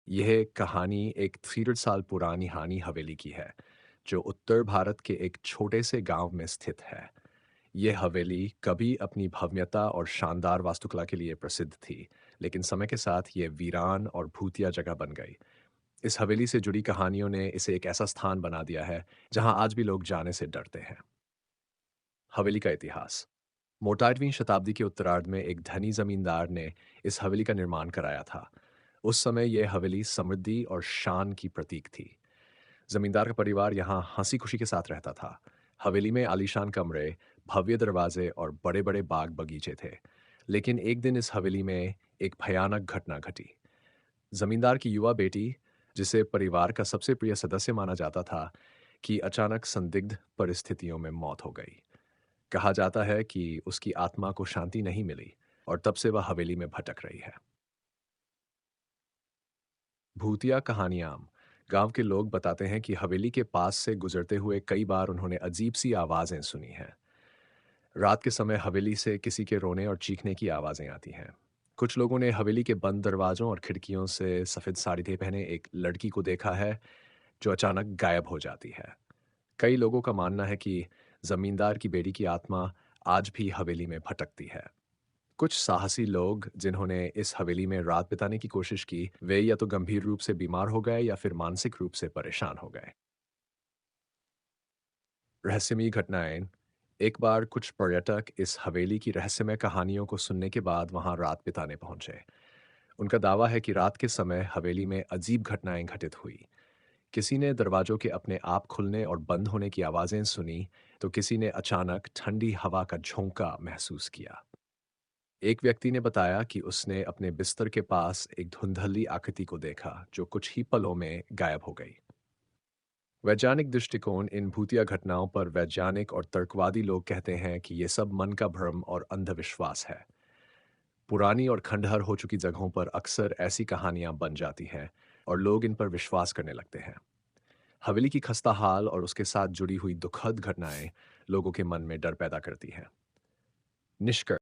यह कहानी एक 300 साल पुरानी हानी हवेली की है, जो उत्तर भारत के एक छोटे से गांव में स्थित है। यह हवेली कभी अपनी भव्यता और शानदार वास्तुकला के लिए प्रसिद्ध थी, लेकिन समय के साथ यह वीरान और भूतिया जगह बन गई। इस हवेली से जुड़ी कहानियों ने इसे एक ऐसा स्थान बना दिया है, जहां आज भी लोग जाने से डरते हैं। हवेली का इतिहास। मोटारवीं शताब्दी के उत्तरार्ध में एक धनी जमींदार ने इस हवेली का निर्माण कराया था। उस समय यह हवेली समृद्धि और शान की प्रतीक थी। जमींदार का परिवार यहाँ हंसी खुशी के साथ रहता था। हवेली में आलीशान कमरे, भव्य दरवाजे और बड़े बड़े बाग बगीचे थे। लेकिन एक दिन इस हवेली में एक भयानक घटना घटी। जमींदार की युवा बेटी, जिसे परिवार का सबसे प्रिय सदस्य माना जाता था, की अचानक संदिग्ध परिस्थितियों में मौत हो गई। कहा जाता है कि उसकी आत्मा को शांति नहीं मिली और तब से वह हवेली में भटक रही है। भूतिया कहानियां। गांव के लोग बताते हैं कि हवेली के पास से गुजरते हुए कई बार उन्होंने अजीब सी आवाजें सुनी हैं। रात के समय हवेली से किसी के रोने और चीखने की आवाजें आती हैं। कुछ लोगों ने हवेली के बंद दरवाजों और खिड़कियों से सफेद साड़ी पहने एक लड़की को देखा है, जो अचानक गायब हो जाती है। कई लोगों का मानना है कि जमींदार की बेटी की आत्मा आज भी हवेली में भटकती है। कुछ साहसी लोग जिन्होंने इस हवेली में रात बिताने की कोशिश की, वे या तो गंभीर रूप से बीमार हो गए या फिर मानसिक रूप से परेशान हो गए। रहस्यमयी घटनाएं। एक बार कुछ पर्यटक इस हवेली की रहस्यमय कहानियों को सुनने के बाद वहां रात बिताने पहुंचे। उनका दावा है कि रात के समय हवेली में अजीब घटनाएं घटित हुई। किसी ने दरवाजों के अपने आप खुलने और बंद होने की आवाजें सुनी, तो किसी ने अचानक ठंडी हवा का झोंका महसूस किया। एक व्यक्ति ने बताया कि उसने अपने बिस्तर के पास एक धुंधली आकृति को देखा, जो कुछ ही पलों में गायब हो गई। वैज्ञानिक दृष्टिकोण। इन भूतिया घटनाओं पर वैज्ञानिक और तर्कवादी लोग कहते हैं कि ये सब मन का भ्रम और अंधविश्वास है। पुरानी और खंडहर हो चुकी जगहों पर अक्सर ऐसी कहानियां बन जाती हैं और लोग इन पर विश्वास करने लगते हैं। हवेली की खस्ता हाल और उसके साथ जुड़ी हुई दुखद घटनाएं लोगों के मन में डर पैदा करती हैं। निष्कर्ष।